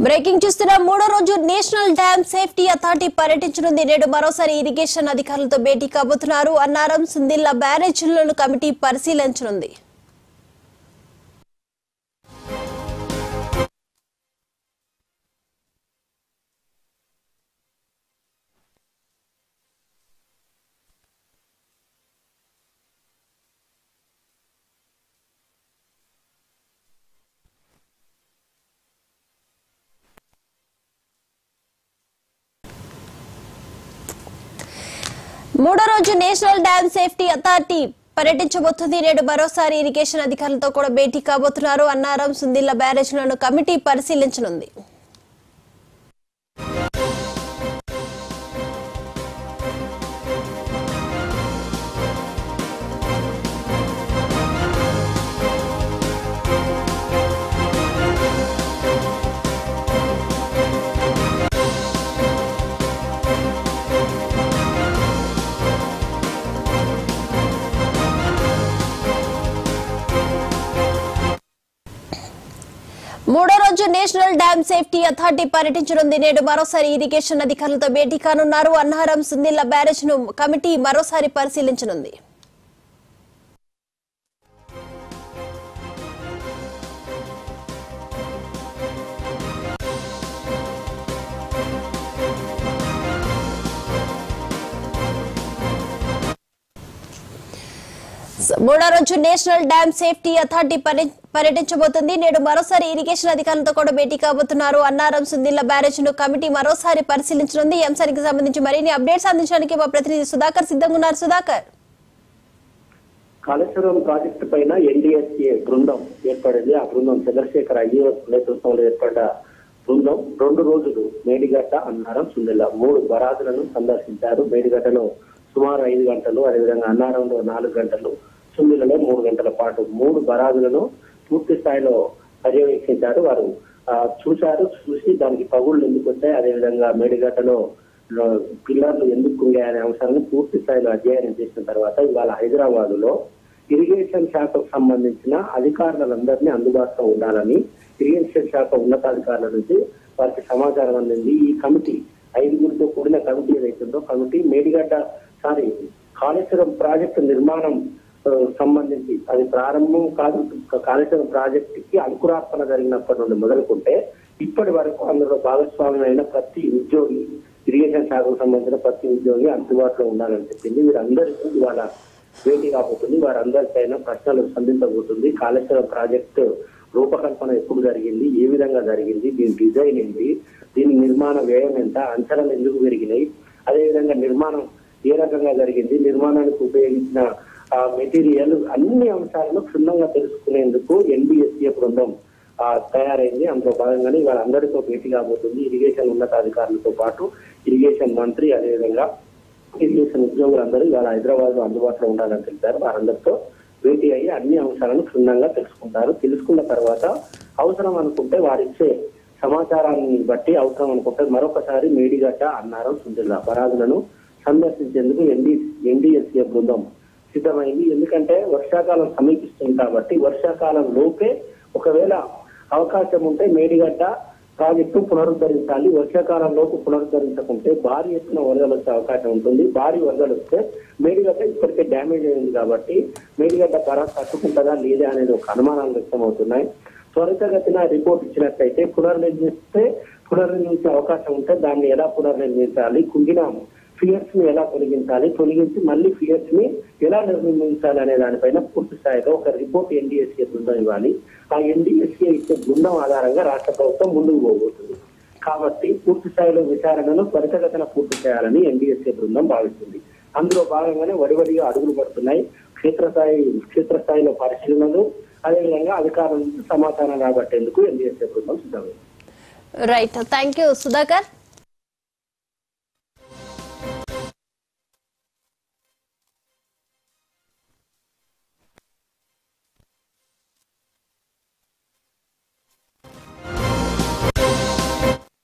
Breaking చూస్తున్న మూడో రోజు నేషనల్ డ్యామ్ సేఫ్టీ అథారిటీ పర్యటించనుంది. నేడు మరోసారి ఇరిగేషన్ అధికారులతో భేటీ కాబోతున్నారు. అన్నారం సుందిళ్ల బ్యారేజీలను కమిటీ పరిశీలించనుంది. మూడో రోజు నేషనల్ డ్యామ్ సేఫ్టీ అథారిటీ పర్యటించబోతుంది. నేడు మరోసారి ఇరిగేషన్ అధికారులతో కూడా భేటీ కాబోతున్నారు. అన్నారం సుందిళ్ల బ్యారేజ్లను కమిటీ పరిశీలించనుంది. మూడో రోజు నేషనల్ డ్యామ్ సేఫ్టీ అథారిటీ పర్యటించనుంది. నేడు మరోసారి ఇరిగేషన్ అధికారులతో భేటీ కానున్నారు. అన్నారం సుందిళ్ల బ్యారేజ్ ను కమిటీ మరోసారి పరిశీలించనుంది. మూడో రోజు నేషనల్ డ్యామ్ సేఫ్టీ అథారిటీ పర్యటించబోతుంది. నేడు మరోసారి ఇరిగేషన్ అధికారులతో కూడా భేటీ కాబోతున్నారు. అన్నారం సుందిళ్ల బ్యారేజ్ ను కమిటీ మరోసారి పరిశీలించనుంది. ఈ అంశానికి సంబంధించి మరిన్ని అప్డేట్స్ అందించడానికి మా ప్రతినిధి సుధాకర్ సిద్ధంగా ఉన్నారు. సుధాకర్, కాళేశ్వరం ప్రాజెక్టు పైన ఎన్డీఎస్ఏ బృందం ఏర్పడింది. ఆ బృందం చంద్రశేఖర్ అయ్యర్ నేతృత్వంలో ఏర్పడ్డ బృందం 2 రోజులు మేడిగడ్డ, అన్నారం, సుందిళ్ల 3 బరాజులను సందర్శించారు. మేడిగడ్డలో సుమారు 5 గంటలు, అదేవిధంగా అన్నారంలో 4 గంటలు, సుందిళ్లలో 3 గంటల పాటు 3 బరాజులను పూర్తి స్థాయిలో పర్యవేక్షించారు. వారు చూసి దానికి పగుళ్లు ఎందుకు వచ్చాయి, అదేవిధంగా మేడిగడ్డలో పిల్లర్లు ఎందుకు కుంగాయనే అంశాలను పూర్తి స్థాయిలో అధ్యయనం చేసిన తర్వాత ఇవాళ హైదరాబాద్ లో ఇరిగేషన్ శాఖకు సంబంధించిన అధికారులందరినీ అందుబాటులో ఉండాలని ఇరిగేషన్ శాఖ ఉన్నతాధికారుల నుంచి వారికి సమాచారం అందింది. ఈ కమిటీ 5గురితో కూడిన కమిటీ ఏదైతుందో కమిటీ కాళేశ్వరం ప్రాజెక్టు నిర్మాణం సంబంధించి అది ప్రారంభం కాదు, కాళేశ్వరం ప్రాజెక్టుకి అంకురార్పణ జరిగినప్పటి నుండి మొదలుకుంటే ఇప్పటి వరకు అందులో భాగస్వామ్యం అయిన ప్రతి ఉద్యోగి, ఇరిగేషన్ శాఖకు సంబంధించిన ప్రతి ఉద్యోగి అందుబాటులో ఉండాలని చెప్పింది. వీరందరికీ ఇవాళ భేటీ కాబోతుంది. వారందరికైనా ప్రశ్నలు సంధించబోతుంది. కాళేశ్వరం ప్రాజెక్టు రూపకల్పన ఎప్పుడు జరిగింది, ఏ విధంగా జరిగింది, దీని డిజైన్ ఏంటి, దీని నిర్మాణ వ్యయం ఎంత, అంచనాలు ఎందుకు పెరిగినాయి, అదేవిధంగా నిర్మాణం ఏ రకంగా జరిగింది, నిర్మాణానికి ఉపయోగించిన మెటీరియల్, అన్ని అంశాలను క్షుణ్ణంగా తెలుసుకునేందుకు ఎన్డీఎస్ఏ బృందం తయారైంది. అందులో భాగంగానే వాళ్ళందరితో భేటీ కాబోతుంది. ఇరిగేషన్ ఉన్నతాధికారులతో పాటు ఇరిగేషన్ మంత్రి, అదేవిధంగా ఇరిగేషన్ ఉద్యోగులందరూ ఇవాళ హైదరాబాద్ లో అందుబాటులో ఉండాలని తెలిపారు. వారందరితో భేటీ అయ్యి అన్ని అంశాలను క్షుణ్ణంగా తెలుసుకుంటారు. తెలుసుకున్న తర్వాత అవసరం అనుకుంటే వారిచ్చే సమాచారాన్ని బట్టి అవసరం అనుకుంటే మరొకసారి మేడిగడ్డ, అన్నారం, సుందిళ్ల బరాజులను సందర్శించేందుకు ఎన్డీఎస్ఏ బృందం సిద్ధమైంది. ఎందుకంటే వర్షాకాలం సమీపిస్తుంది కాబట్టి వర్షాకాలం లోపే ఒకవేళ అవకాశం ఉంటే మేడిగడ్డ ప్రాజెక్టు పునరుద్ధరించాలి. వర్షాకాలం లోపు పునరుద్ధరించకుంటే భారీ ఎత్తున వరదలు వచ్చే అవకాశం ఉంటుంది. భారీ వరదలు వస్తే మేడిగడ్డ ఇప్పటికే డ్యామేజ్ అయింది కాబట్టి మేడిగడ్డ తట్టుకుంటుందా లేదా అనేది ఒక అనుమానాలు వ్యక్తమవుతున్నాయి. త్వరితగతిన రిపోర్ట్ ఇచ్చినట్లయితే పునర్నిర్మించే అవకాశం ఉంటే దాన్ని ఎలా పునర్నిర్మించాలి, కుంగిన ఫియర్స్ ని ఎలా తొలగించి మళ్ళీ ఫియర్స్ ని ఎలా నిర్మించాలి అనే దానిపైన పూర్తి స్థాయిలో ఒక రిపోర్ట్ ఎన్డీఎస్ఏ బృందం ఇవ్వాలి. ఆ ఎన్డీఎస్ఏ ఇచ్చే బృందం ఆధారంగా రాష్ట్ర ప్రభుత్వం ముందుకు పోబోతుంది. కాబట్టి పూర్తి స్థాయిలో విచారణను త్వరితగతిన పూర్తి చేయాలని ఎన్డీఎస్ఏ బృందం భావిస్తుంది. అందులో భాగంగానే వడివడిగా అడుగులు పడుతున్నాయి. క్షేత్రస్థాయిలో పరిశీలనలు, అదేవిధంగా అధికారుల నుంచి సమాచారం రాబట్టేందుకు ఎన్డీఎస్ఏ బృందం సిద్ధమైంది. Right, thank you Sudhakar.